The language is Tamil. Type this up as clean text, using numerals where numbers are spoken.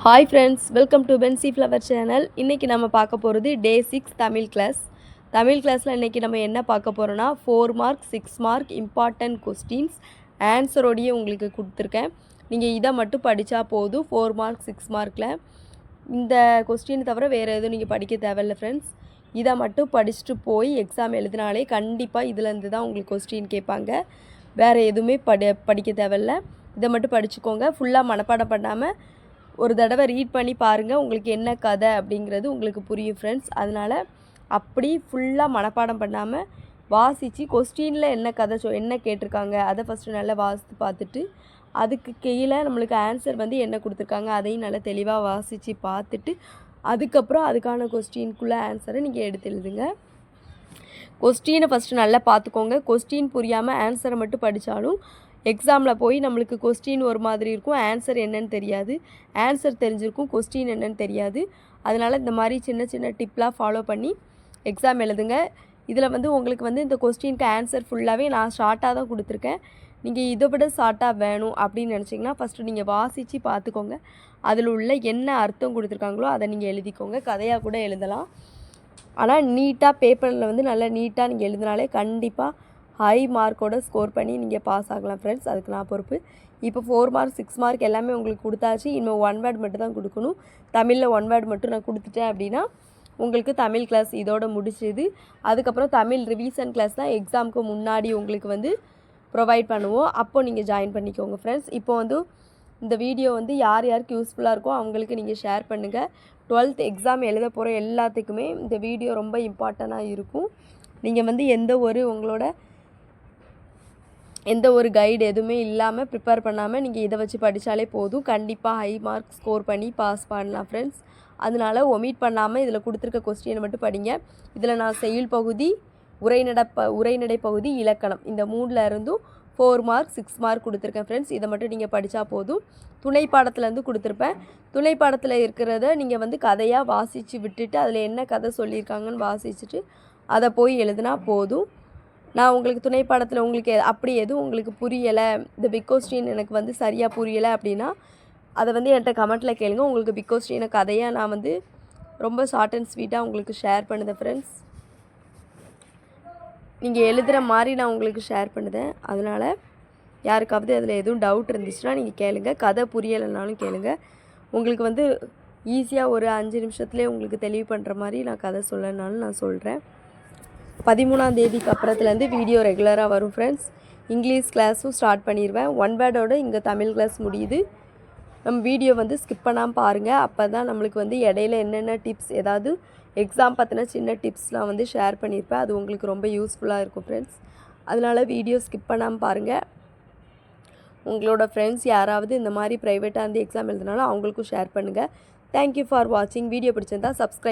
Hi friends, welcome to fancy flower channel. இன்றைக்கி நம்ம பார்க்க போகிறது டே 6 தமிழ் கிளாஸ். தமிழ் கிளாஸில் இன்றைக்கி நம்ம என்ன பார்க்க போகிறோன்னா 4 மார்க் 6 மார்க் இம்பார்ட்டன்ட் கொஸ்டின்ஸ் ஆன்சரோடையே உங்களுக்கு கொடுத்துருக்கேன். நீங்கள் இதை மட்டும் படித்தா போதும். 4 மார்க் 6 மார்க்கில் இந்த கொஸ்டின் தவிர வேறு எதுவும் நீங்கள் படிக்க தேவையில்லை ஃப்ரெண்ட்ஸ். இதை மட்டும் படிச்சுட்டு போய் எக்ஸாம் எழுதினாலே கண்டிப்பாக இதுலேருந்து தான் உங்களுக்கு கொஸ்டின் கேட்பாங்க. வேறு எதுவுமே படிக்க தேவையில்லை. இதை மட்டும் படிச்சுக்கோங்க. ஃபுல்லாக மனப்பாடம் பண்ணாமல் ஒரு தடவை ரீட் பண்ணி பாருங்கள். உங்களுக்கு என்ன கதை அப்படிங்கிறது உங்களுக்கு புரியும் ஃப்ரெண்ட்ஸ். அதனால் அப்படி ஃபுல்லாக மனப்பாடம் பண்ணாமல் வாசித்து கொஸ்டினில் என்ன கதை என்ன கேட்டிருக்காங்க அதை ஃபஸ்ட்டு நல்லா வாசித்து பார்த்துட்டு அதுக்கு கீழே நம்மளுக்கு ஆன்சர் என்ன கொடுத்துருக்காங்க அதையும் நல்லா தெளிவாக வாசித்து பார்த்துட்டு அதுக்கப்புறம் அதுக்கான கொஸ்டினுக்குள்ளே ஆன்சரை நீங்கள் எடுத்து எழுதுங்க. கொஸ்டினை ஃபஸ்ட்டு நல்லா பார்த்துக்கோங்க. கொஸ்டின் புரியாமல் ஆன்சரை மட்டும் படித்தாலும் எக்ஸாமில் போய் நம்மளுக்கு கொஸ்டின் ஒரு மாதிரி இருக்கும், ஆன்சர் என்னன்னு தெரியாது. ஆன்சர் தெரிஞ்சிருக்கும், கொஸ்டின் என்னன்னு தெரியாது. அதனால் இந்த மாதிரி சின்ன சின்ன டிப்லாம் ஃபாலோ பண்ணி எக்ஸாம் எழுதுங்க. இதில் உங்களுக்கு இந்த கொஸ்டினுக்கு ஆன்சர் ஃபுல்லாகவே நான் ஷார்ட்டாக தான் கொடுத்துருக்கேன். நீங்கள் இதை விட ஷார்ட்டாக வேணும் அப்படின்னு நினச்சிங்கன்னா ஃபஸ்ட்டு நீங்கள் வாசித்து பார்த்துக்கோங்க. அதில் உள்ள என்ன அர்த்தம் கொடுத்துருக்காங்களோ அதை நீங்கள் எழுதிக்கோங்க. கதையாக கூட எழுதலாம். ஆனால் நீட்டாக பேப்பரில் நல்லா நீட்டாக நீங்கள் எழுதினாலே கண்டிப்பாக ஹை மார்க்கோட ஸ்கோர் பண்ணி நீங்கள் பாஸ் ஆகலாம் ஃப்ரெண்ட்ஸ். அதுக்கு நான் பொறுப்பு. இப்போ 4 மார்க் 6 மார்க் எல்லாமே உங்களுக்கு கொடுத்தாச்சு. இன்னும் 1 வேர்ட் மட்டும் தான் கொடுக்கணும். தமிழில் 1 வேர்ட் மட்டும் நான் கொடுத்துட்டேன் அப்படின்னா உங்களுக்கு தமிழ் கிளாஸ் இதோட முடிச்சுது. அதுக்கப்புறம் தமிழ் ரிவிஷன் கிளாஸ் தான் எக்ஸாமுக்கு முன்னாடி உங்களுக்கு ப்ரொவைட் பண்ணுவோம். அப்போது நீங்கள் ஜாயின் பண்ணிக்கோங்க ஃப்ரெண்ட்ஸ். இப்போ இந்த வீடியோ யார் யாருக்கு யூஸ்ஃபுல்லாக இருக்கோ அவங்களுக்கு நீங்கள் ஷேர் பண்ணுங்கள். 12th எக்ஸாம் எழுத போகிற எல்லாத்துக்குமே இந்த வீடியோ ரொம்ப இம்பார்ட்டண்ட்டாக இருக்கும். நீங்கள் எந்த ஒரு கைடு எதுவுமே இல்லாமல் ப்ரிப்பேர் பண்ணாமல் நீங்கள் இதை வச்சு படித்தாலே போதும். கண்டிப்பாக ஹை மார்க் ஸ்கோர் பண்ணி பாஸ் பண்ணலாம் ஃப்ரெண்ட்ஸ். அதனால் ஒமிட் பண்ணாமல் இதில் கொடுத்துருக்க கொஸ்டினை மட்டும் படிங்க. இதில் நான் செய்யுள் பகுதி, உரைநடை பகுதி, இலக்கணம் இந்த 3ல் இருந்தும் 4 மார்க் 6 மார்க் கொடுத்துருக்கேன் ஃப்ரெண்ட்ஸ். இதை மட்டும் நீங்கள் படித்தா போதும். துணை பாடத்துலேருந்து கொடுத்துருப்பேன். துணை பாடத்தில் இருக்கிறத நீங்கள் கதையாக வாசித்து விட்டுட்டு அதில் என்ன கதை சொல்லியிருக்காங்கன்னு வாசிச்சுட்டு அதை போய் எழுதுனா போதும். நான் உங்களுக்கு துணை பாடத்தில் உங்களுக்கு அப்படி எதுவும் உங்களுக்கு புரியலை, இந்த பிக் கொஸ்டின் எனக்கு சரியாக புரியலை அப்படின்னா அதை என்கிட்ட கமெண்ட்டில் கேளுங்க. உங்களுக்கு பிக் கொஸ்டினை கதையாக நான் ரொம்ப ஷார்ட் அண்ட் ஸ்வீட்டாக உங்களுக்கு ஷேர் பண்ணுதேன் ஃப்ரெண்ட்ஸ். நீங்கள் எழுதுகிற மாதிரி நான் உங்களுக்கு ஷேர் பண்ணுதேன். அதனால் யாருக்காவது அதில் எதுவும் டவுட் இருந்துச்சுன்னா நீங்கள் கேளுங்க. கதை புரியலைனாலும் கேளுங்க. உங்களுக்கு ஈஸியாக ஒரு 5 நிமிஷத்துலேயே உங்களுக்கு தெளிவு பண்ணுற மாதிரி நான் கதை சொல்லனாலும் நான் சொல்கிறேன். 13ஆம் தேதிக்கு அப்புறத்துலேருந்து வீடியோ ரெகுலராக வரும் ஃப்ரெண்ட்ஸ். இங்கிலீஷ் கிளாஸும் ஸ்டார்ட் பண்ணிடுவேன். 1 வேர்டோடு இங்கே தமிழ் கிளாஸ் முடியுது. நம்ம வீடியோ ஸ்கிப் பண்ணாமல் பாருங்கள். அப்போ தான் நம்மளுக்கு இடையில என்னென்ன டிப்ஸ் ஏதாவது எக்ஸாம் பற்றின சின்ன டிப்ஸ்லாம் ஷேர் பண்ணியிருப்பேன். அது உங்களுக்கு ரொம்ப யூஸ்ஃபுல்லாக இருக்கும் ஃப்ரெண்ட்ஸ். அதனால் வீடியோ ஸ்கிப் பண்ணாமல் பாருங்கள். உங்களோட ஃப்ரெண்ட்ஸ் யாராவது இந்த மாதிரி ப்ரைவேட்டாக எக்ஸாம் எழுதினாலும் அவங்களுக்கும் ஷேர் பண்ணுங்கள். தேங்க்யூ ஃபார் வாட்சிங். வீடியோ பிடிச்சிருந்தா சப்ஸ்கிரைப்